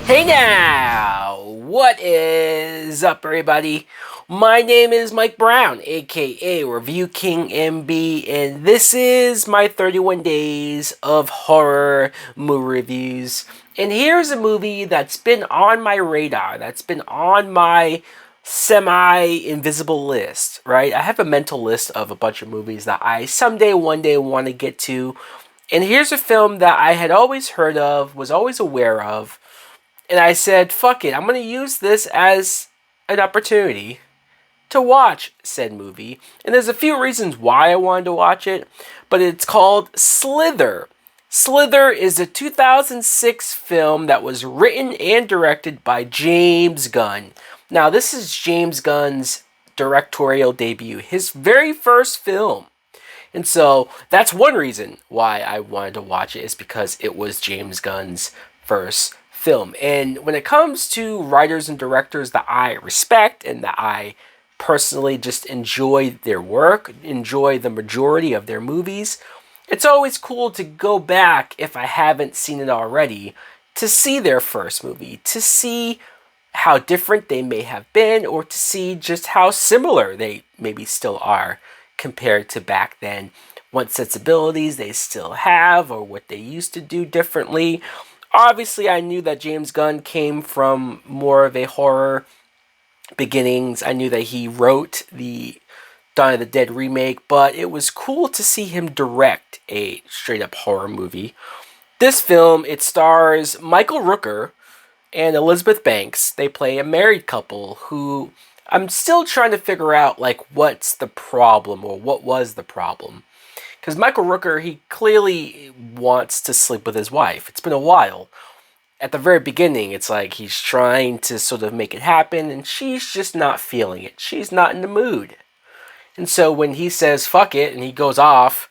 Hey now! What is up, everybody? My name is Mike Brown, aka Review King MB, and this is my 31 days of horror movie reviews. And here's a movie that's been on my radar, that's been on my semi-invisible list, right? I have a mental list of a bunch of movies that I someday, one day want to get to. And here's a film that I had always heard of, was always aware of, and I said, fuck it, I'm going to use this as an opportunity to watch said movie. And there's a few reasons why I wanted to watch it, but it's called Slither. Slither is a 2006 film that was written and directed by James Gunn. Now, this is James Gunn's directorial debut, his very first film. And so that's one reason why I wanted to watch it, is because it was James Gunn's first film. And when it comes to writers and directors that I respect and that I personally just enjoy their work, enjoy the majority of their movies, it's always cool to go back, if I haven't seen it already, to see their first movie, to see how different they may have been, or to see just how similar they maybe still are compared to back then, what sensibilities they still have or what they used to do differently. Obviously, I knew that James Gunn came from more of a horror beginnings. I knew that he wrote the Dawn of the Dead remake, but it was cool to see him direct a straight up horror movie. This film, it stars Michael Rooker and Elizabeth Banks. They play a married couple who I'm still trying to figure out, like, what's the problem, or what was the problem. Because Michael Rooker, he clearly wants to sleep with his wife. It's been a while. At the very beginning, it's like he's trying to sort of make it happen, and she's just not feeling it. She's not in the mood. And so when he says fuck it, and he goes off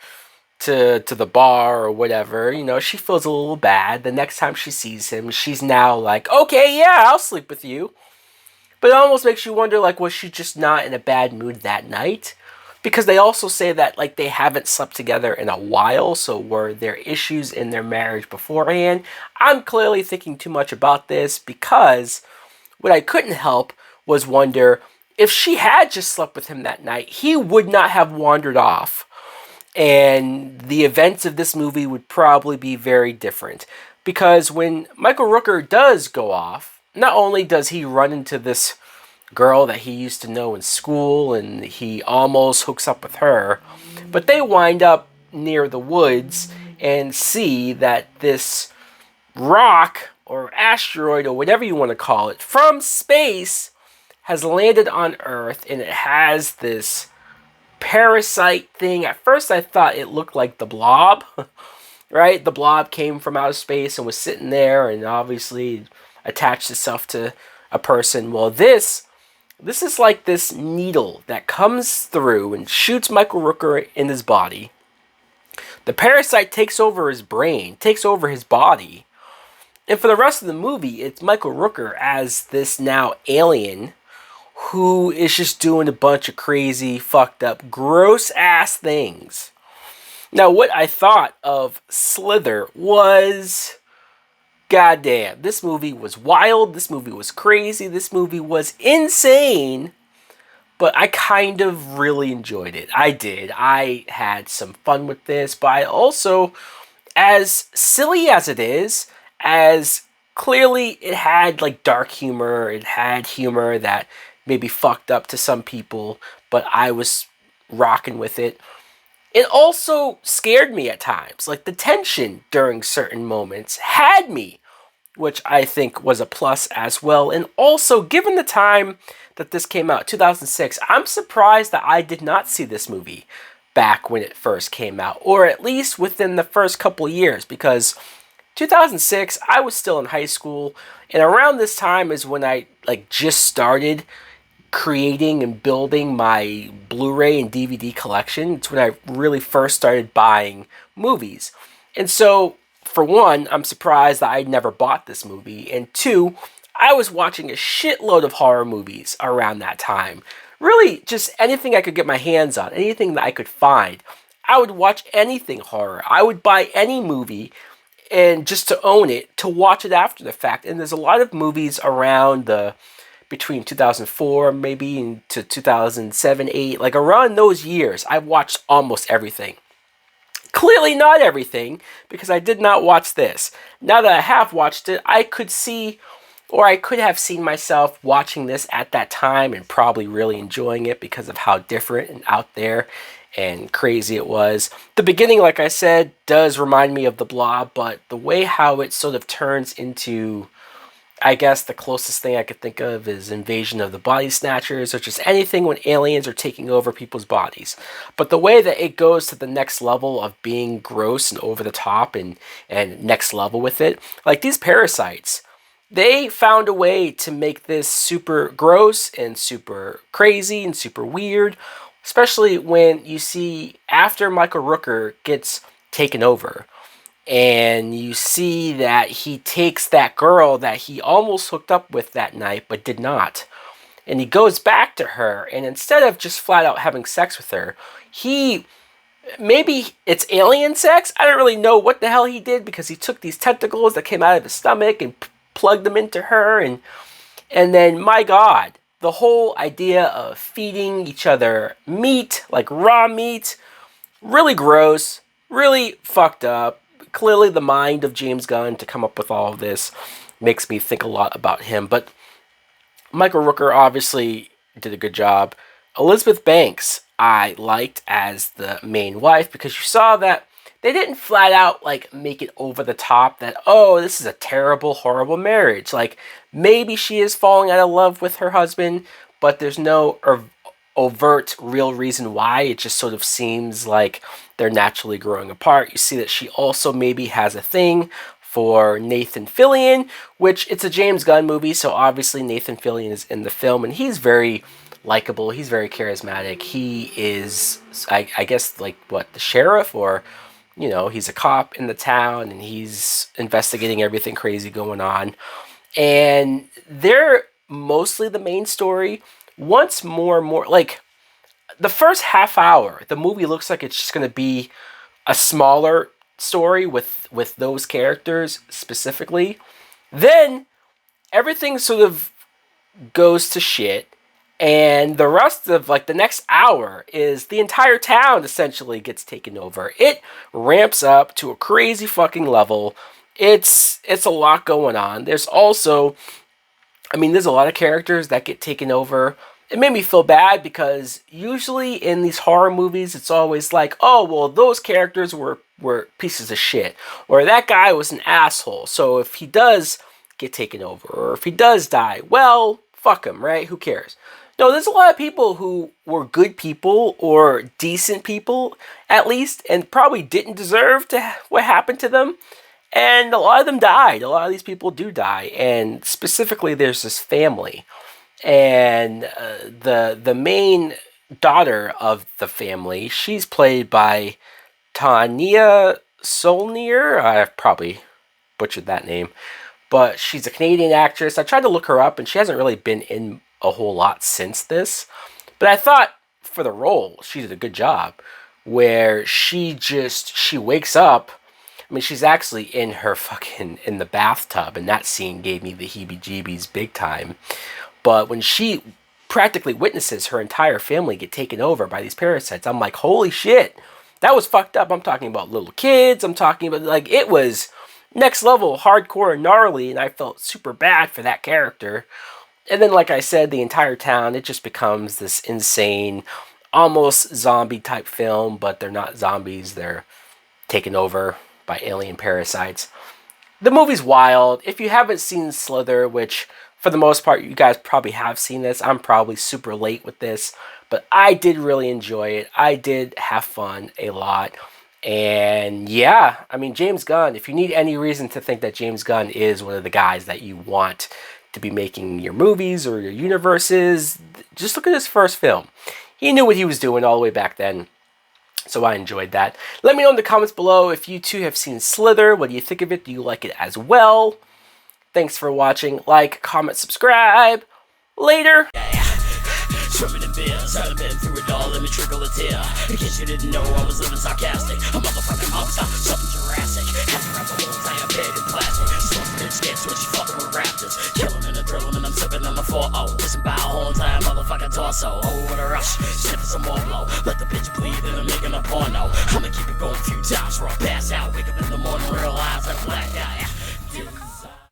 to the bar or whatever, she feels a little bad. The next time she sees him, she's now like, okay, yeah, I'll sleep with you. But it almost makes you wonder, like, was she just not in a bad mood that night? Because they also say that, like, they haven't slept together in a while, so were there issues in their marriage beforehand? I'm clearly thinking too much about this, because what I couldn't help was wonder, if she had just slept with him that night, he would not have wandered off. And the events of this movie would probably be very different. Because when Michael Rooker does go off, not only does he run into this girl that he used to know in school, and he almost hooks up with her, but they wind up near the woods and see that this rock or asteroid or whatever you want to call it from space has landed on Earth, and it has this parasite thing. At first I thought it looked like the Blob, right? The Blob came from outer space and was sitting there and obviously attached itself to a person. Well, this is like this needle that comes through and shoots Michael Rooker in his body. The parasite takes over his brain, takes over his body. And for the rest of the movie, it's Michael Rooker as this now alien who is just doing a bunch of crazy, fucked up, gross ass things. Now, what I thought of Slither was, goddamn, this movie was wild, this movie was crazy, this movie was insane, but I kind of really enjoyed it. I did. I had some fun with this, but I also, as silly as it is, as clearly it had like dark humor, it had humor that maybe fucked up to some people, but I was rocking with it. It also scared me at times. Like, the tension during certain moments had me, which I think was a plus as well. And also, given the time that this came out, 2006, I'm surprised that I did not see this movie back when it first came out, or at least within the first couple years, because 2006, I was still in high school, and around this time is when I just started creating and building my Blu-ray and DVD collection. It's when I really first started buying movies. And so, for one, I'm surprised that I never bought this movie. And two, I was watching a shitload of horror movies around that time. Really, just anything I could get my hands on, anything that I could find. I would watch anything horror. I would buy any movie and just to own it, to watch it after the fact. And there's a lot of movies around between 2004 maybe into 2007, 8, like around those years, I've watched almost everything. Clearly not everything, because I did not watch this. Now that I have watched it, I could see, or I could have seen myself watching this at that time and probably really enjoying it because of how different and out there and crazy it was. The beginning, like I said, does remind me of The Blob, but the way how it sort of turns into, I guess the closest thing I could think of is Invasion of the Body Snatchers, or just anything when aliens are taking over people's bodies. But the way that it goes to the next level of being gross and over the top and next level with it, like these parasites, they found a way to make this super gross and super crazy and super weird, especially when you see after Michael Rooker gets taken over. And you see that he takes that girl that he almost hooked up with that night, but did not. And he goes back to her, and instead of just flat out having sex with her, maybe it's alien sex? I don't really know what the hell he did, because he took these tentacles that came out of his stomach and plugged them into her. And then, my God, the whole idea of feeding each other meat, like raw meat, really gross, really fucked up. Clearly the mind of James Gunn to come up with all of this makes me think a lot about him. But Michael Rooker obviously did a good job. Elizabeth Banks I liked as the main wife, because you saw that they didn't flat out like make it over the top that, oh, this is a terrible, horrible marriage. Like, maybe she is falling out of love with her husband, but there's no overt real reason why. It just sort of seems like they're naturally growing apart. You see that she also maybe has a thing for Nathan Fillion, which it's a James Gunn movie, so obviously Nathan Fillion is in the film, and he's very likable, he's very charismatic. He is, I guess, like, what, the sheriff, or, you know, he's a cop in the town, and he's investigating everything crazy going on. And they're mostly the main story. Once more, like, the first half hour, the movie looks like it's just going to be a smaller story with those characters specifically. Then everything sort of goes to shit, and the rest of, like, the next hour is the entire town essentially gets taken over. It ramps up to a crazy fucking level. It's a lot going on. There's also, I mean, there's a lot of characters that get taken over. It made me feel bad, because usually in these horror movies, it's always like, oh, well, those characters were pieces of shit, or that guy was an asshole, so if he does get taken over, or if he does die, well, fuck him, right? Who cares? No, there's a lot of people who were good people, or decent people, at least, and probably didn't deserve what happened to them. And a lot of them died. A lot of these people do die. And specifically, there's this family. And the main daughter of the family, she's played by Tania Solnier. I probably butchered that name. But she's a Canadian actress. I tried to look her up, and she hasn't really been in a whole lot since this. But I thought for the role, she did a good job. Where she wakes up. I mean, she's actually in the bathtub, and that scene gave me the heebie-jeebies big time. But when she practically witnesses her entire family get taken over by these parasites, I'm like, holy shit, that was fucked up. I'm talking about little kids. I'm talking about, like, it was next level, hardcore, gnarly, and I felt super bad for that character. And then, like I said, the entire town, it just becomes this insane, almost zombie-type film, but they're not zombies. They're taken over by alien parasites. The movie's wild. If you haven't seen Slither, which for the most part you guys probably have seen this, I'm probably super late with this, but I did really enjoy it. I did have fun a lot. And yeah, I mean, James Gunn, if you need any reason to think that James Gunn is one of the guys that you want to be making your movies or your universes, just look at his first film. He knew what he was doing all the way back then. So I enjoyed that. Let me know in the comments below if you too have seen Slither. What do you think of it? Do you like it as well? Thanks for watching. Like, comment, subscribe. Later. Swimming in beers, I've been through it all, let me trickle a tear. In case you didn't know, I was living sarcastic. A motherfucking monster, something Jurassic. Had to wrap the whole time. so. Oh, what a rush, sniff some more blow. Let the bitch bleed and I'm making a porno. I'ma keep it going a few times before I pass out.